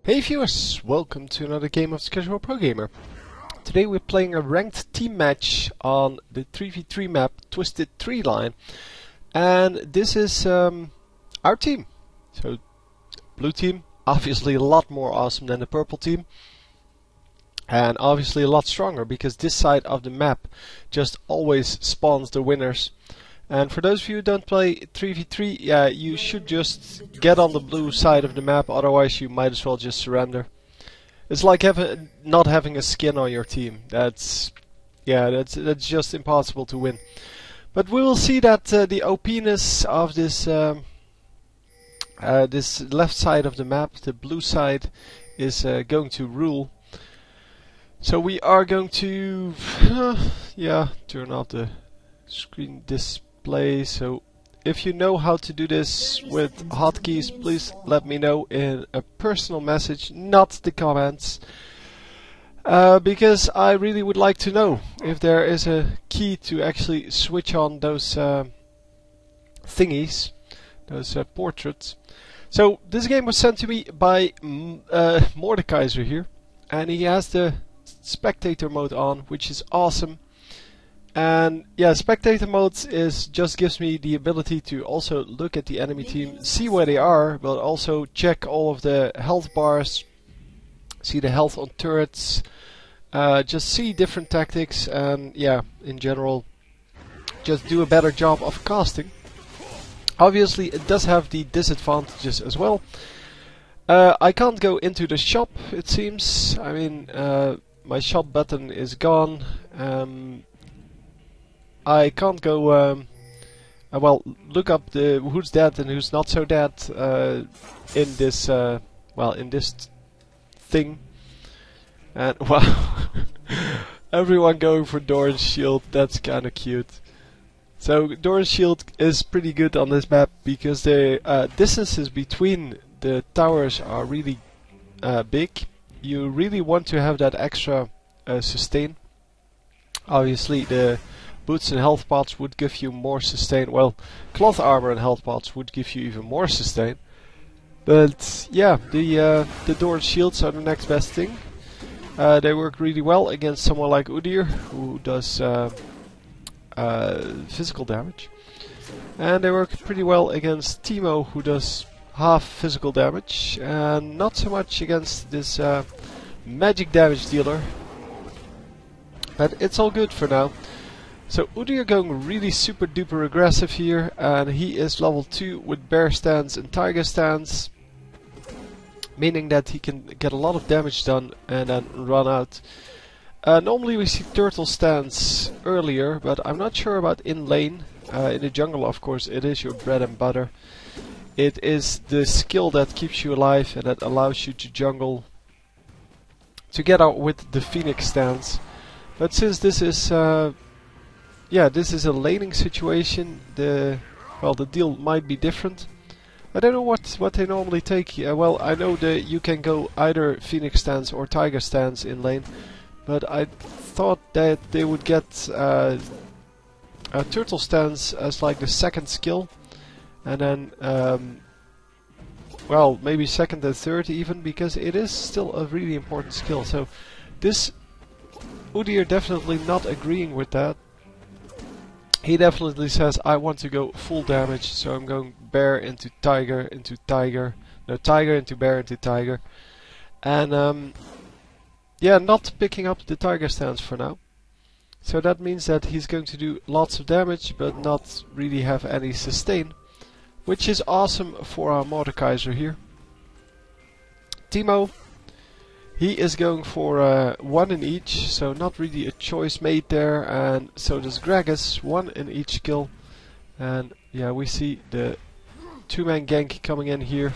Hey viewers, welcome to another game of Casual Pro Gamer. Today we're playing a ranked team match on the 3v3 map Twisted Treeline, and this is our team. So, blue team, obviously a lot more awesome than the purple team, and obviously a lot stronger because this side of the map just always spawns the winners. And for those of you who don't play 3v3, yeah, you should just get on the blue side of the map, otherwise you might as well just surrender. It's like not having a skin on your team. That's just impossible to win. But we will see that the OP-ness of this this left side of the map, the blue side, is going to rule. So we are going to turn off the screen display. So if you know how to do this with hotkeys, please let me know in a personal message, not the comments, because I really would like to know if there is a key to actually switch on those thingies, those portraits. So this game was sent to me by Mordekaiser here, and he has the spectator mode on, which is awesome. And yeah, spectator mode just gives me the ability to also look at the enemy team, see where they are, but also check all of the health bars, see the health on turrets, just see different tactics, and yeah, in general, just do a better job of casting. Obviously, it does have the disadvantages as well. I can't go into the shop, it seems. I mean, my shop button is gone. I can't go well, look up the who's dead and who's not so dead in this in this thing. And wow, everyone going for Doran's shield. That's kind of cute. So Doran's shield is pretty good on this map because the distances between the towers are really big. You really want to have that extra sustain. Obviously, the boots and health pots would give you more sustain. Well, cloth armor and health pots would give you even more sustain. But yeah, the Doran's shields are the next best thing. They work really well against someone like Udyr, who does physical damage. And they work pretty well against Teemo, who does half physical damage. And not so much against this magic damage dealer. But it's all good for now. So Udyr going really super duper aggressive here, and he is level 2 with bear stance and tiger stance, meaning that he can get a lot of damage done and then run out. Normally we see turtle stance earlier, but I'm not sure about in lane. In the jungle, of course, it is your bread and butter. It is the skill that keeps you alive and that allows you to jungle together with the phoenix stance. But since this is this is a laning situation, the deal might be different. I don't know what they normally take. Well, I know that you can go either phoenix stance or tiger stance in lane, but I thought that they would get a turtle stance as like the second skill, and then maybe second and third even, because it is still a really important skill. So this Udyr definitely not agreeing with that. He definitely says, I want to go full damage, so I'm going bear into tiger into tiger. No, tiger into bear into tiger. And not picking up the tiger stance for now. So that means that he's going to do lots of damage, but not really have any sustain. Which is awesome for our Mordekaiser here. Teemo, he is going for one in each, so not really a choice made there, and so does Gragas, one in each kill. And yeah, we see the two-man gank coming in here.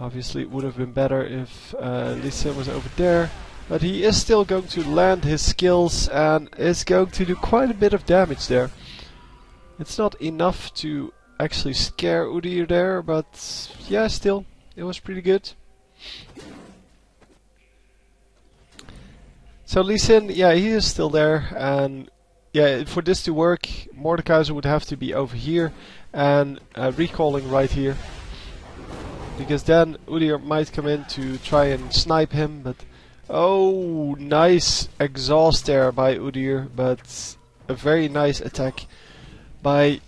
Obviously it would have been better if Lee Sin was over there, but he is still going to land his skills and is going to do quite a bit of damage there. It's not enough to actually scare Udyr there, but yeah, still, it was pretty good. So Lee Sin, yeah, he is still there, and yeah, for this to work, Mordekaiser would have to be over here and recalling right here. because then Udyr might come in to try and snipe him, but oh, nice exhaust there by Udyr, but a very nice attack by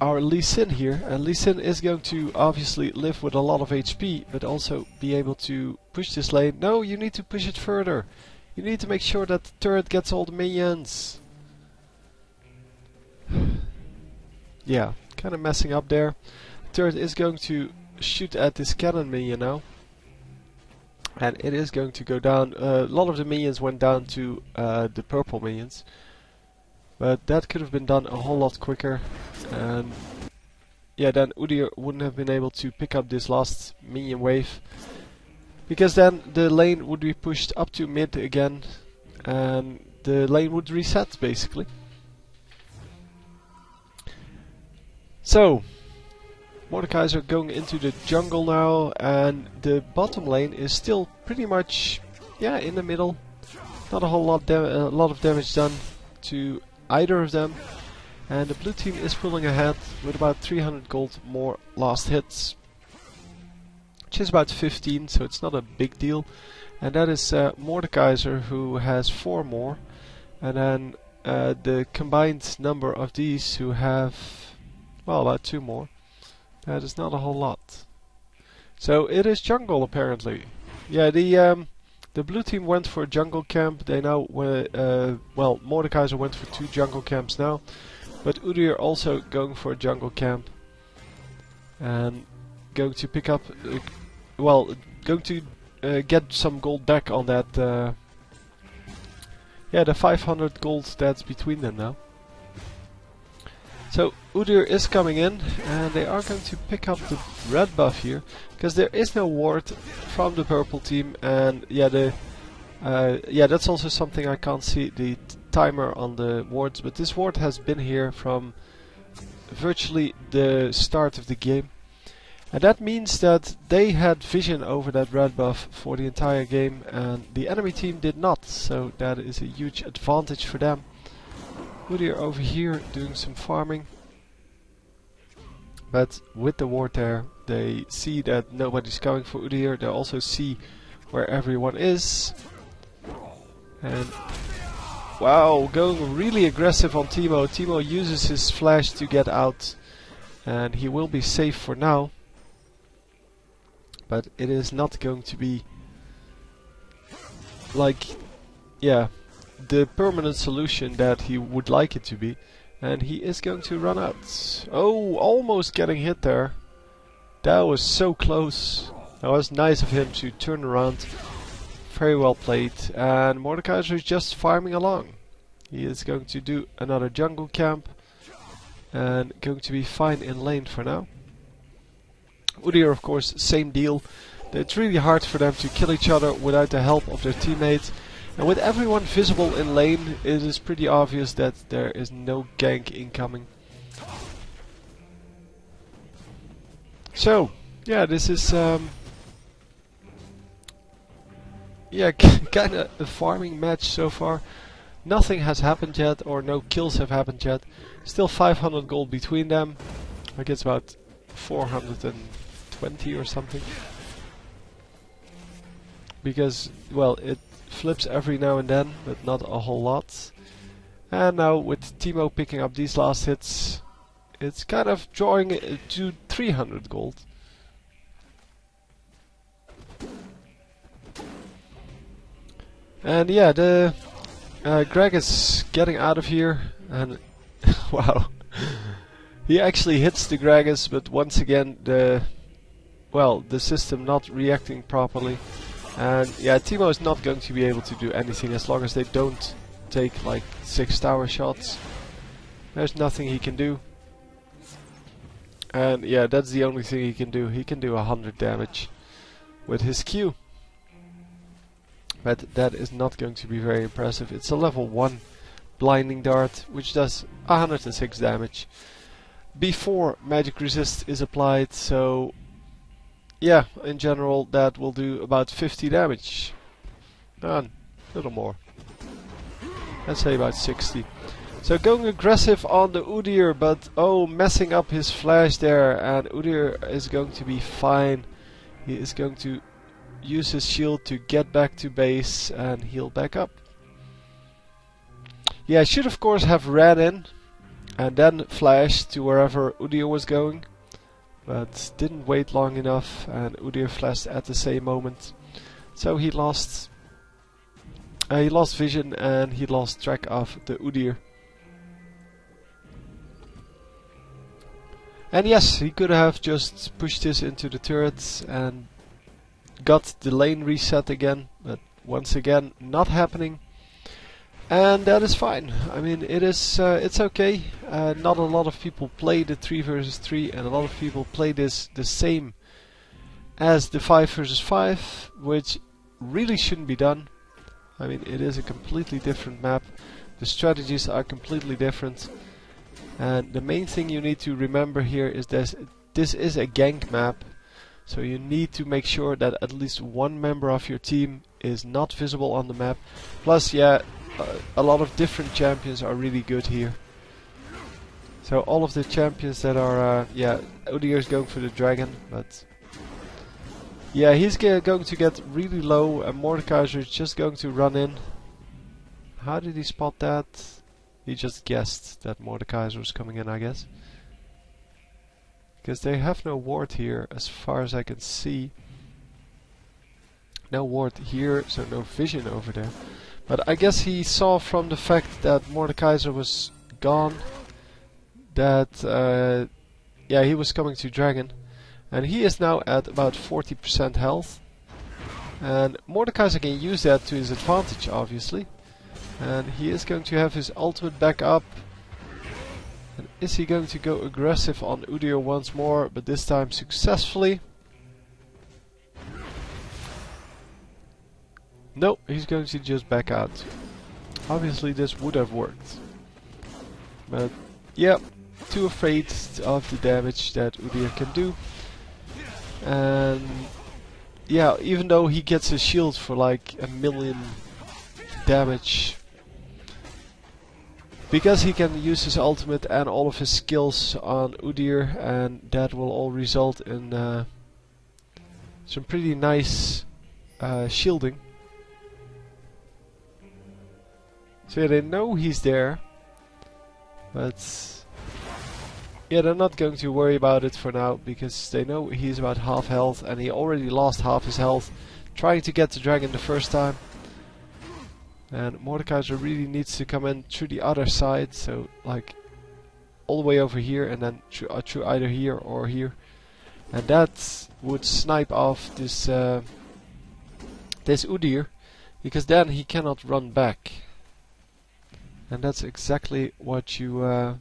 our Lee Sin here. And Lee Sin is going to obviously live with a lot of HP, but also be able to push this lane. No, you need to push it further. You need to make sure that the turret gets all the minions. Yeah, kind of messing up there. Turret is going to shoot at this cannon minion now, and it is going to go down. A lot of the minions went down to the purple minions, but that could have been done a whole lot quicker, and yeah, then Udyr wouldn't have been able to pick up this last minion wave, because then the lane would be pushed up to mid again and the lane would reset basically. So Mordekaiser going into the jungle now, and the bottom lane is still pretty much, yeah, in the middle. Not a whole lot, a lot of damage done to either of them, and the blue team is pulling ahead with about 300 gold more last hits, which is about 15, so it's not a big deal. And that is Mordekaiser, who has 4 more, and then the combined number of these who have, well, about 2 more. That is not a whole lot. So it is jungle apparently. Yeah, the blue team went for a jungle camp. They now well, Mordekaiser went for 2 jungle camps now, but Udyr also going for a jungle camp and going to pick up, well, going to get some gold back on that. Yeah, the 500 gold that's between them now. So Udyr is coming in, and they are going to pick up the red buff here, because there is no ward from the purple team, and yeah, that's also something I can't see the timer on the wards, but this ward has been here from virtually the start of the game, and that means that they had vision over that red buff for the entire game, and the enemy team did not, so that is a huge advantage for them. Udyr over here doing some farming, but with the ward there they see that nobody's coming for Udyr. They also see where everyone is, and wow, going really aggressive on Teemo. Teemo uses his flash to get out, and he will be safe for now, but it is not going to be like, yeah, the permanent solution that he would like it to be, and he is going to run out. Oh, almost getting hit there. That was so close. That was nice of him to turn around. Very well played. And Mordekaiser is just farming along. He is going to do another jungle camp and going to be fine in lane for now. Udyr, of course, same deal. It's really hard for them to kill each other without the help of their teammates. And with everyone visible in lane, it is pretty obvious that there is no gank incoming. So, yeah, this is yeah, kind of a farming match so far. Nothing has happened yet, or no kills have happened yet. Still 500 gold between them. I guess about 420 or something. Because, well, it flips every now and then, but not a whole lot. And now with Teemo picking up these last hits, it's kind of drawing it to 300 gold. And yeah, the Greg is getting out of here, and wow, he actually hits the Gragas, but once again the system not reacting properly. And yeah, Teemo is not going to be able to do anything as long as they don't take like 6 tower shots. There's nothing he can do. And yeah, that's the only thing he can do. He can do 100 damage with his Q. But that is not going to be very impressive. It's a level 1 blinding dart, which does 106 damage before magic resist is applied, so yeah, in general that will do about 50 damage. And a little more. Let's say about 60. So going aggressive on the Udyr, but oh, messing up his flash there, and Udyr is going to be fine. he is going to use his shield to get back to base and heal back up. Yeah, I should of course have ran in and then flashed to wherever Udyr was going, but didn't wait long enough, and Udyr flashed at the same moment. So he lost vision and he lost track of the Udyr. And yes, he could have just pushed this into the turrets and got the lane reset again, but once again not happening. And that is fine. I mean, it's okay. Not a lot of people play the 3 versus 3, and a lot of people play this the same as the 5 versus 5, which really shouldn't be done. I mean, it is a completely different map. The strategies are completely different. And the main thing you need to remember here is this is a gank map. So you need to make sure that at least one member of your team is not visible on the map. Plus, yeah, a lot of different champions are really good here. So all of the champions that are, yeah, Udyr is going for the dragon, but yeah, he's going to get really low, and Mordekaiser is just going to run in. How did he spot that? He just guessed that Mordekaiser was coming in, I guess. Because they have no ward here, as far as I can see. No ward here, so no vision over there. But I guess he saw from the fact that Mordekaiser was gone that, yeah, he was coming to dragon. And he is now at about 40% health. And Mordekaiser can use that to his advantage, obviously. And he is going to have his ultimate back up. And is he going to go aggressive on Udyr once more, but this time successfully? No, he's going to just back out. Obviously this would have worked. But yeah, too afraid of the damage that Udyr can do. And yeah, even though he gets a shield for like 1,000,000 damage, because he can use his ultimate and all of his skills on Udyr, and that will all result in some pretty nice shielding. So yeah, they know he's there, but yeah, they're not going to worry about it for now, because they know he's about half health, and he already lost half his health trying to get the dragon the first time. And Mordekaiser really needs to come in through the other side, so like all the way over here, and then through either here or here. And that would snipe off this this Udyr, because then he cannot run back. And that's exactly what you're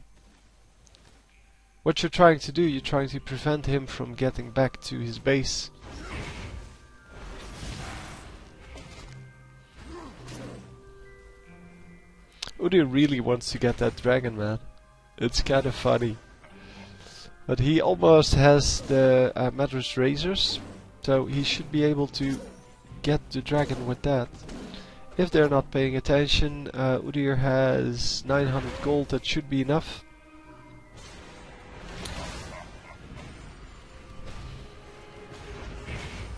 trying to do. You're trying to prevent him from getting back to his base. Udyr really wants to get that dragon, man. It's kind of funny. But he almost has the Madras Razors, so he should be able to get the dragon with that. If they're not paying attention, Udyr has 900 gold, that should be enough.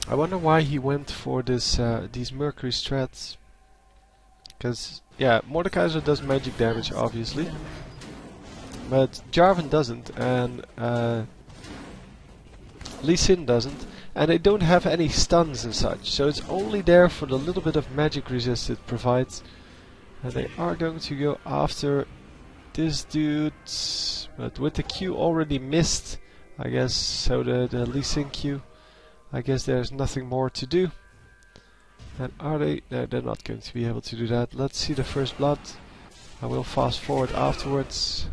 I wonder why he went for this these Mercury strats. Because, yeah, Mordekaiser does magic damage, obviously. But Jarvan doesn't, and Lee Sin doesn't. And they don't have any stuns and such, so it's only there for the little bit of magic resist it provides. And they are going to go after this dude, but with the Q already missed, I guess, so the Lee Sin Q, I guess there's nothing more to do. And are they? No, they're not going to be able to do that. Let's see the first blood. I will fast forward afterwards.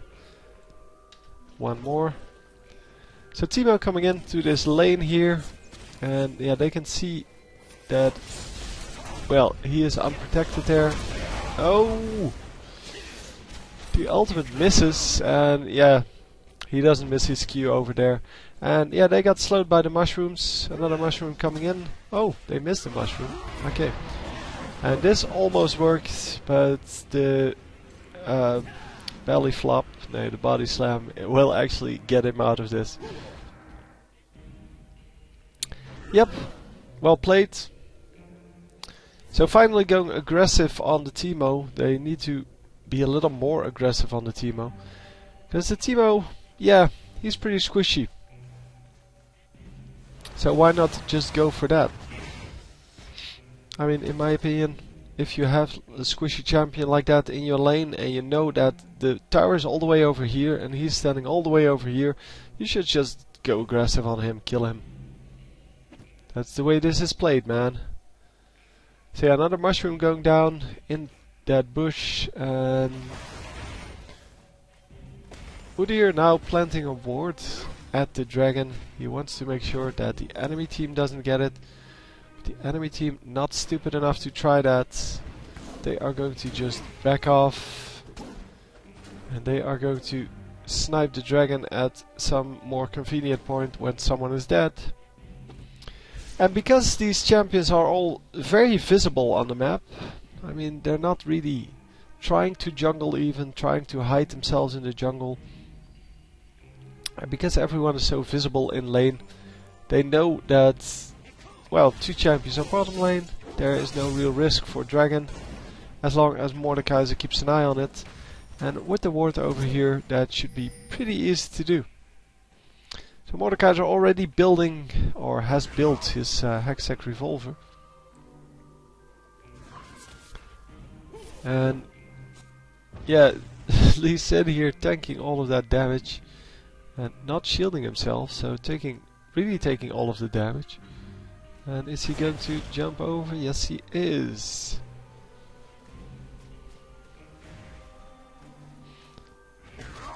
One more. So Teemo coming into this lane here, and yeah, they can see that, well, he is unprotected there. Oh! The ultimate misses, and yeah, he doesn't miss his Q over there. And yeah, they got slowed by the mushrooms. Another mushroom coming in. Oh, they missed the mushroom. Okay. And this almost worked, but the belly flop, no, the body slam, it will actually get him out of this. Yep, well played. So finally going aggressive on the Teemo. They need to be a little more aggressive on the Teemo. Because the Teemo, yeah, he's pretty squishy. So why not just go for that? I mean, in my opinion, if you have a squishy champion like that in your lane and you know that the tower is all the way over here and he's standing all the way over here, you should just go aggressive on him, kill him. That's the way this is played, man. So yeah, another mushroom going down in that bush, and Udyr now planting a ward at the dragon. He wants to make sure that the enemy team doesn't get it. The enemy team not stupid enough to try that. They are going to just back off, and they are going to snipe the dragon at some more convenient point when someone is dead. And because these champions are all very visible on the map, I mean, they're not really trying to jungle, even trying to hide themselves in the jungle. And because everyone is so visible in lane, they know that, well, two champions on bottom lane, there is no real risk for dragon, as long as Mordekaiser keeps an eye on it. And with the ward over here, that should be pretty easy to do. So Mordekaiser already building, or has built, his Hextech revolver. And yeah, Lee Sin here tanking all of that damage and not shielding himself, so really taking all of the damage. And is he going to jump over? Yes, he is.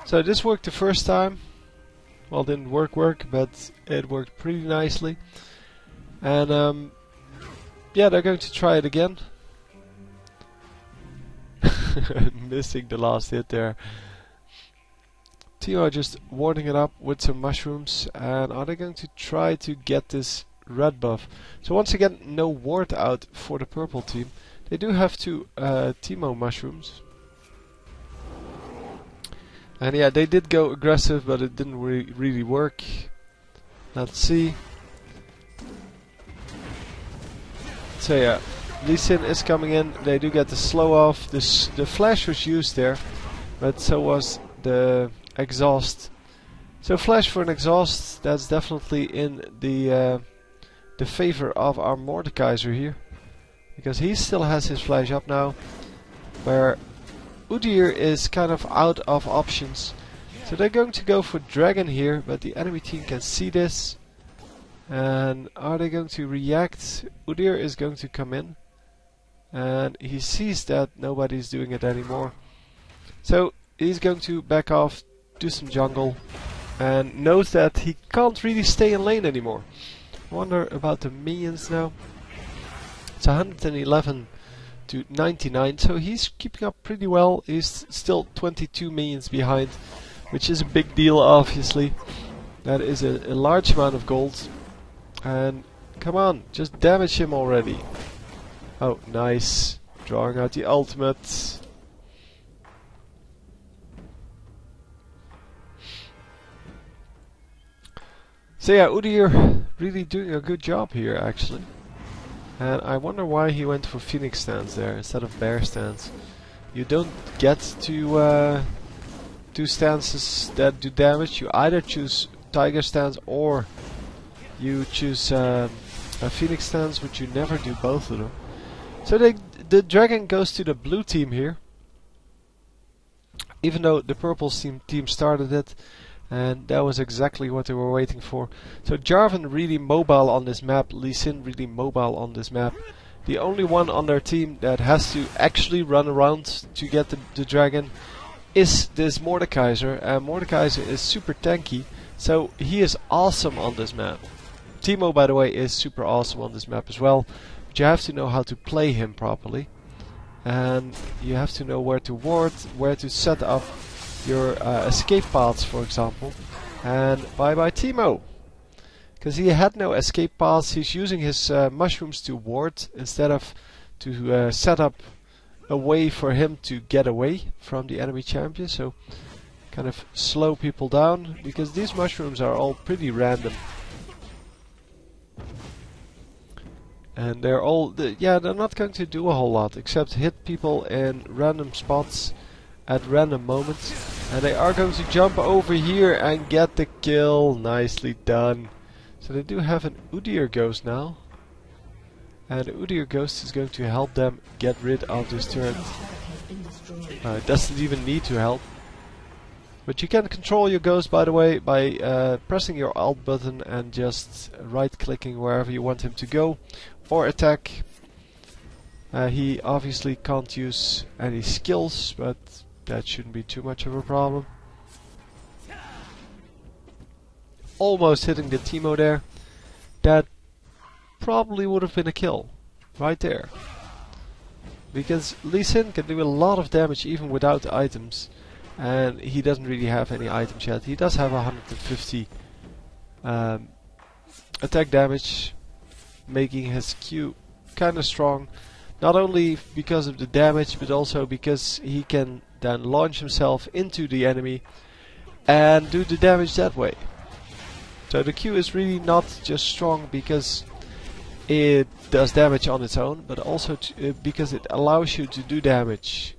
So this worked the first time. Well, didn't work, but it worked pretty nicely. And yeah, they're going to try it again. Missing the last hit there. Teemo just warding it up with some mushrooms. And are they going to try to get this red buff? So once again, no ward out for the purple team. They do have two Teemo mushrooms. And yeah, they did go aggressive, but it didn't really work. Let's see. So yeah, Lee Sin is coming in. They do get the slow off. The flash was used there, but so was the exhaust. So flash for an exhaust, that's definitely in the favor of our Mordekaiser here, because he still has his flash up now, where Udyr is kind of out of options. So they're going to go for dragon here, but the enemy team can see this. And are they going to react? Udyr is going to come in, and he sees that nobody's doing it anymore. So he's going to back off, do some jungle, and knows that he can't really stay in lane anymore. Wonder about the minions now. It's 111 to 99, so he's keeping up pretty well. He's still 22 minions behind, which is a big deal, obviously. That is a large amount of gold. And come on, just damage him already. Oh, nice. Drawing out the ultimate. So yeah, Udyr really doing a good job here, actually. And I wonder why he went for Phoenix stance there instead of bear stance. You don't get to two stances that do damage. You either choose tiger stance or you choose a Phoenix stance, but you never do both of them. So the dragon goes to the blue team here, even though the purple team started it, and that was exactly what they were waiting for. So Jarvan really mobile on this map, Lee Sin really mobile on this map. The only one on their team that has to actually run around to get the dragon is this Mordekaiser, and Mordekaiser is super tanky, so he is awesome on this map. Teemo, by the way, is super awesome on this map as well, but you have to know how to play him properly, and you have to know where to ward, where to set up your escape paths, for example. And bye bye Teemo, because he had no escape paths. He's using his mushrooms to ward instead of to set up a way for him to get away from the enemy champion, so kind of slow people down, because these mushrooms are all pretty random. And they're all, yeah, they're not going to do a whole lot except hit people in random spots at random moments. And they are going to jump over here and get the kill. Nicely done. So they do have an Udyr Ghost now. And the Udyr Ghost is going to help them get rid of this turret. It doesn't even need to help. But you can control your Ghost, by the way, by pressing your Alt button and just right-clicking wherever you want him to go. Or attack. He obviously can't use any skills, but that shouldn't be too much of a problem. Almost hitting the Teemo there. That probably would have been a kill. Right there. Because Lee Sin can do a lot of damage even without items. And he doesn't really have any items yet. He does have 150 attack damage, making his Q kind of strong. Not only because of the damage, but also because he can then launch himself into the enemy and do the damage that way. So the Q is really not just strong because it does damage on its own, but also because it allows you to do damage.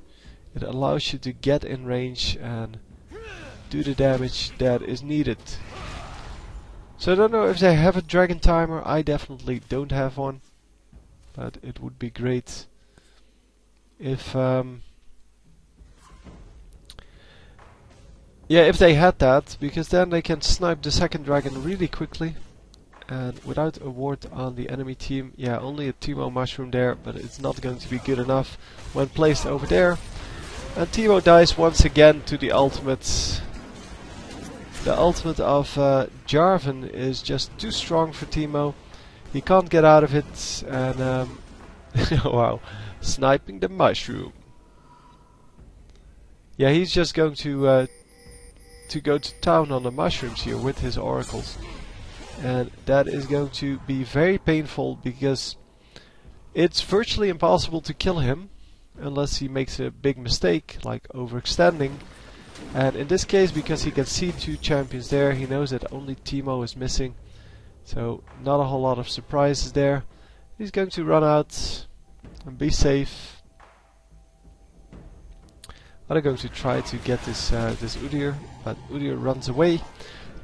It allows you to get in range and do the damage that is needed. So I don't know if they have a dragon timer. I definitely don't have one. But it would be great if if they had that, because then they can snipe the second dragon really quickly. And without a ward on the enemy team, yeah, only a Teemo mushroom there, but it's not going to be good enough when placed over there. And Teemo dies once again to the ultimate. The ultimate of Jarvan is just too strong for Teemo. He can't get out of it, and wow, sniping the mushroom. Yeah, he's just going to go to town on the mushrooms here with his oracles. And that is going to be very painful because it's virtually impossible to kill him unless he makes a big mistake, like overextending. And in this case, because he can see two champions there, he knows that only Teemo is missing. So not a whole lot of surprises there. He's going to run out and be safe. I'm going to try to get this this Udyr, but Udyr runs away,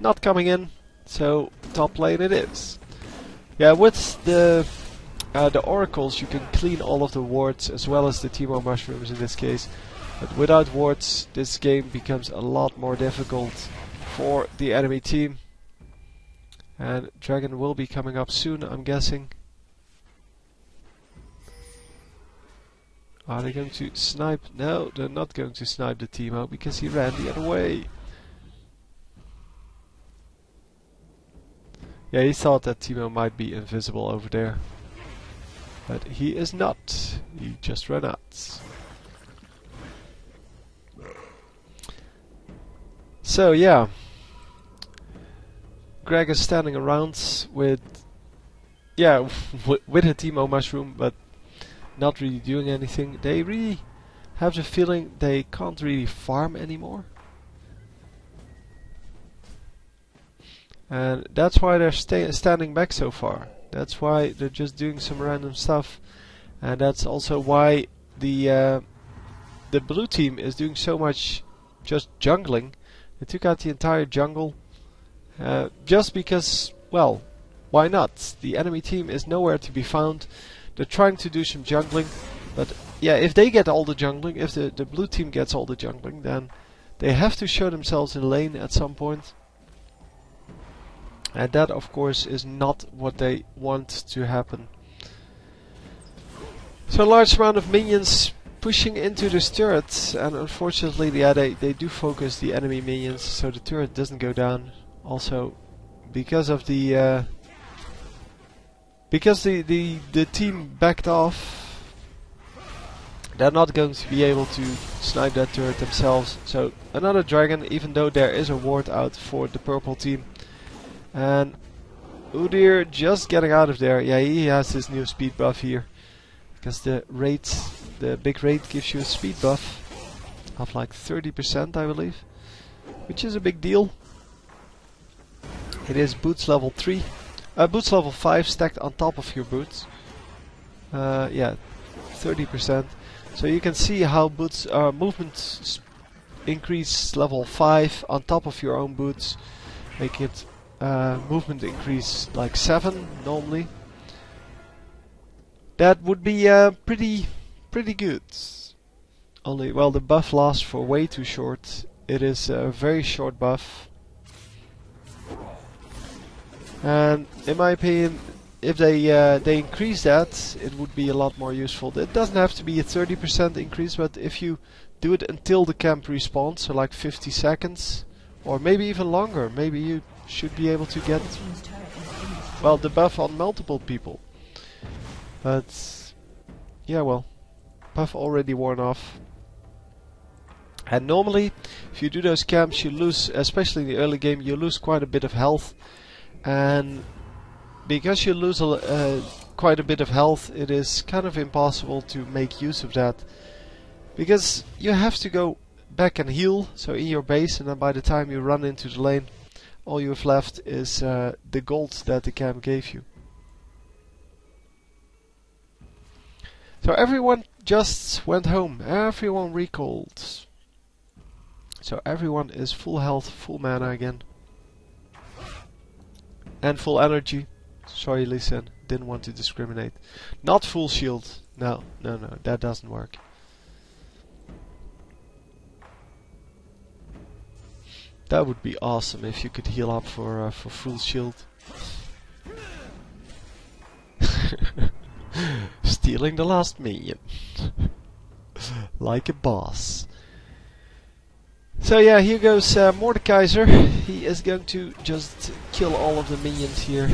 not coming in. So top lane it is. Yeah, with the oracles you can clean all of the wards as well as the Teemo mushrooms in this case. But without wards, this game becomes a lot more difficult for the enemy team. And dragon will be coming up soon, I'm guessing. Are they going to snipe? No, they're not going to snipe the Teemo because he ran the other way. Yeah, he thought that Teemo might be invisible over there. But he is not. He just ran out. So yeah, Greg is standing around with, yeah, with a Teemo mushroom, but not really doing anything. They really have the feeling they can't really farm anymore. And that's why they're standing back so far. That's why they're just doing some random stuff. And that's also why the blue team is doing so much just jungling. They took out the entire jungle just because, well, why not? The enemy team is nowhere to be found. They're trying to do some jungling, but yeah, if they get all the jungling, if the blue team gets all the jungling, then they have to show themselves in lane at some point. And that, of course, is not what they want to happen. So a large amount of minions pushing into this turret, and unfortunately, yeah, they do focus the enemy minions, so the turret doesn't go down. Also, because of the team backed off, they're not going to be able to snipe that turret themselves. So another dragon, even though there is a ward out for the purple team. And Udyr just getting out of there. Yeah, he has his new speed buff here. Because the big raid gives you a speed buff of like 30%, I believe. Which is a big deal. It is boots level 3. Boots level 5 stacked on top of your boots. Yeah, 30%. So you can see how boots movement increase level 5 on top of your own boots, make it movement increase like 7 normally. That would be pretty good. Only, well, the buff lasts for way too short. It is a very short buff. And in my opinion, if they increase that, it would be a lot more useful. It doesn't have to be a 30% increase, but if you do it until the camp respawns, so like 50 seconds, or maybe even longer, maybe you should be able to get, well, the buff on multiple people. But yeah, well, buff already worn off. And normally, if you do those camps, you lose, especially in the early game, you lose quite a bit of health. And because you lose quite a bit of health, it is kind of impossible to make use of that. Because you have to go back and heal, so in your base, and then by the time you run into the lane, all you have left is the gold that the camp gave you. So everyone just went home, everyone recalled. So everyone is full health, full mana again. And full energy. Sorry, Listen, didn't want to discriminate. Not full shield. No, that doesn't work. That would be awesome if you could heal up for full shield. Stealing the last minion. Like a boss. So yeah, here goes Mordekaiser. He is going to just kill all of the minions here.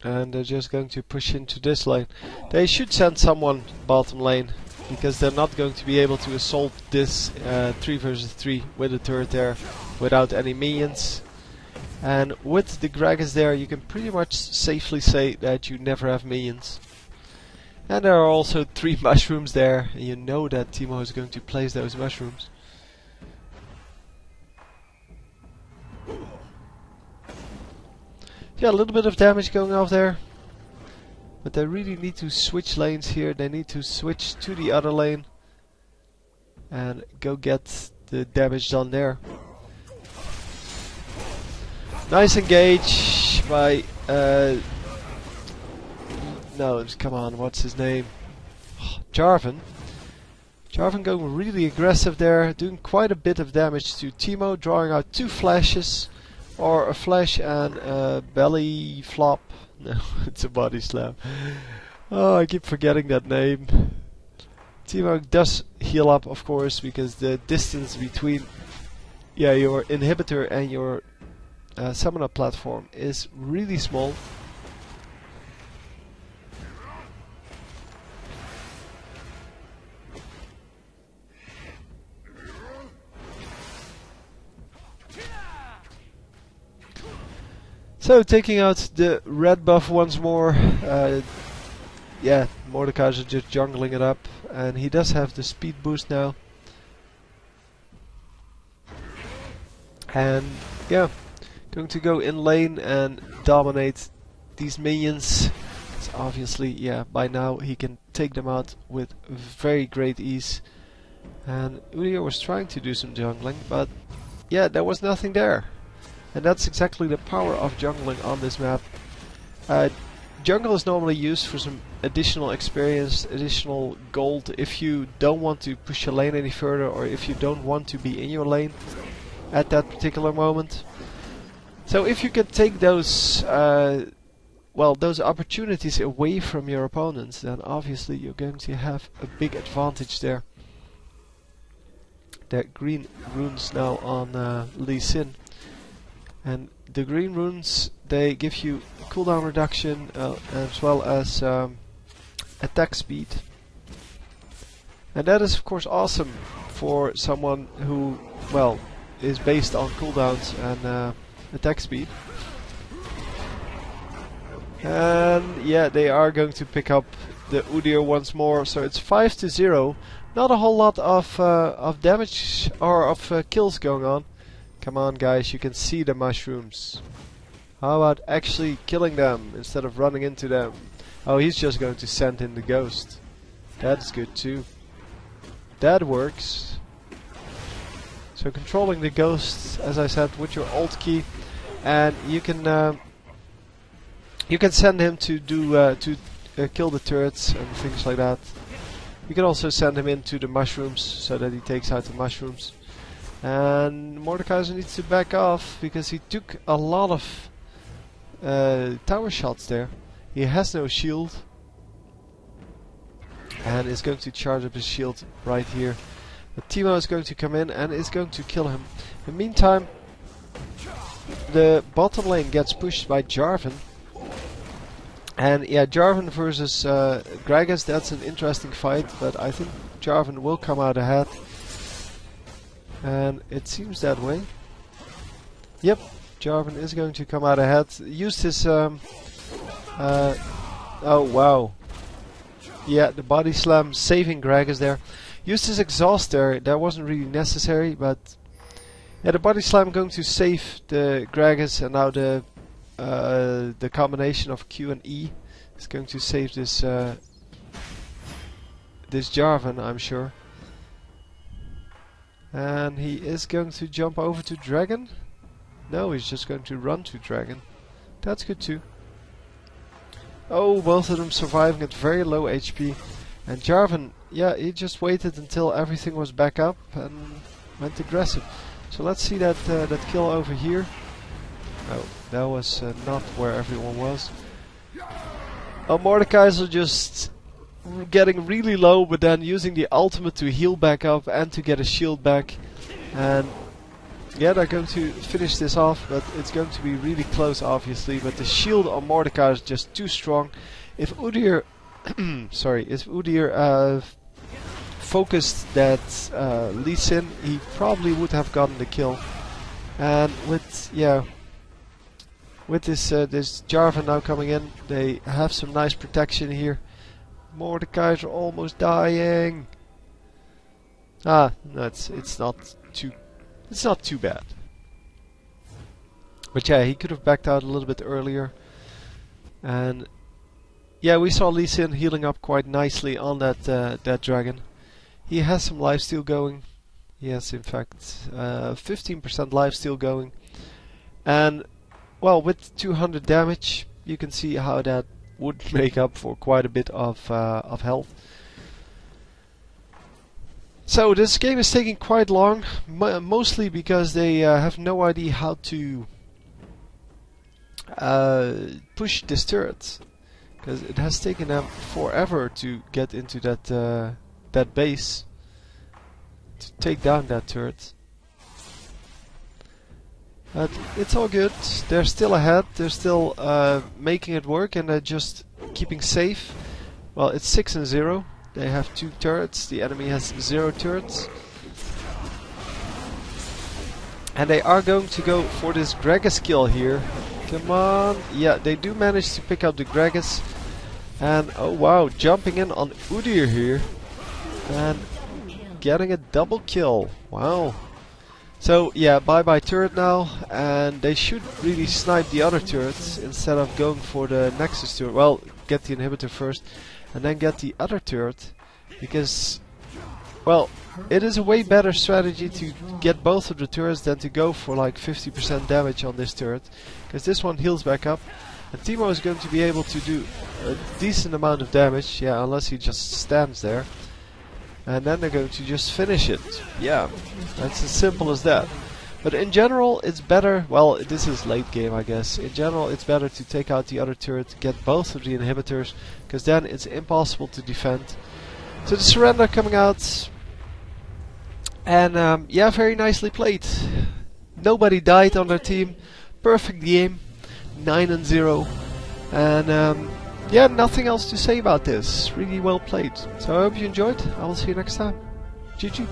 And they're just going to push into this lane. They should send someone bottom lane, because they're not going to be able to assault this 3 versus 3 with a turret there without any minions. And with the Gragas there, you can pretty much safely say that you never have minions. And there are also 3 mushrooms there, and you know that Teemo is going to place those mushrooms. Yeah, a little bit of damage going off there. But they really need to switch lanes here. They need to switch to the other lane and go get the damage done there. Nice engage by no, come on, what's his name? Jarvan. Jarvan going really aggressive there, doing quite a bit of damage to Teemo, drawing out 2 flashes, or a flash and a belly flop. No, it's a body slam. Oh, I keep forgetting that name. Teemo does heal up, of course, because the distance between your inhibitor and your summoner platform is really small. So taking out the red buff once more. Yeah, Mordekaiser just jungling it up, and he does have the speed boost now. And yeah, going to go in lane and dominate these minions. So obviously, yeah, by now he can take them out with very great ease. And Udyr was trying to do some jungling, but yeah, there was nothing there. And that's exactly the power of jungling on this map. Jungle is normally used for some additional experience, additional gold, if you don't want to push your lane any further, or if you don't want to be in your lane at that particular moment. So if you can take those those opportunities away from your opponents, then obviously you're going to have a big advantage there. The green runes now on Lee Sin. And the green runes, they give you cooldown reduction as well as attack speed. And that is of course awesome for someone who, well, is based on cooldowns and attack speed. And yeah, they are going to pick up the Udyr once more, so it's 5-0, Not a whole lot of damage or of kills going on. Come on guys, you can see the mushrooms. How about actually killing them instead of running into them? Oh, he's just going to send in the ghost. That's good too. That works. So controlling the ghost, as I said, with your Alt key, and you can send him to do kill the turrets and things like that. You can also send him into the mushrooms so that he takes out the mushrooms. And Mordekaiser needs to back off because he took a lot of tower shots there. He has no shield and is going to charge up his shield right here. But Teemo is going to come in and is going to kill him. In the meantime, the bottom lane gets pushed by Jarvan. And yeah, Jarvan versus Gragas, that's an interesting fight, but I think Jarvan will come out ahead. And it seems that way. Yep, Jarvan is going to come out ahead. Used his oh wow. Yeah, the body slam saving Gragas there. Used his exhaust there, that wasn't really necessary, but yeah, the body slam going to save the Gragas, and now the combination of Q and E is going to save this this Jarvan, I'm sure. And he is going to jump over to Dragon. No, he's just going to run to Dragon. That's good too. Oh, both of them surviving at very low HP. And Jarvan, yeah, he just waited until everything was back up and went aggressive. So let's see that that kill over here. Oh, that was not where everyone was. Oh, Mordekaiser just getting really low, but then using the ultimate to heal back up and to get a shield back. And yeah, they're going to finish this off, but it's going to be really close, obviously. But the shield on Mordekaiser is just too strong. If Udyr, sorry, if Udyr focused that Lee Sin, he probably would have gotten the kill. And with with this this Jarvan now coming in, they have some nice protection here. Mordekaiser almost dying. Ah, no, it's not too bad. But yeah, he could have backed out a little bit earlier. And yeah, we saw Lee Sin healing up quite nicely on that that dragon. He has some lifesteal going. Yes, in fact, 15% lifesteal going. And well, with 200 damage, you can see how that would make up for quite a bit of health. So this game is taking quite long, mostly because they have no idea how to push this turret, because it has taken them forever to get into that that base to take down that turret. But it's all good. They're still ahead. They're still making it work, and they're just keeping safe. Well, it's 6-0. They have 2 turrets. The enemy has 0 turrets. And they are going to go for this Gragas kill here. Come on. Yeah, they do manage to pick up the Gragas. And oh wow, jumping in on Udyr here. And getting a double kill. Wow. So yeah, bye-bye turret now, and they should really snipe the other turrets instead of going for the Nexus turret. Well, get the inhibitor first, and then get the other turret, because, well, it is a way better strategy to get both of the turrets than to go for like 50% damage on this turret, because this one heals back up, and Teemo is going to be able to do a decent amount of damage, yeah, unless he just stands there. And then they're going to just finish it. Yeah, that's as simple as that. But in general, it's better. Well, this is late game, I guess. In general, it's better to take out the other turret, get both of the inhibitors, because then it's impossible to defend. So the surrender coming out. And yeah, very nicely played. Nobody died on their team. Perfect game. 9-0. And yeah, nothing else to say about this. Really well played. So I hope you enjoyed. I will see you next time. GG.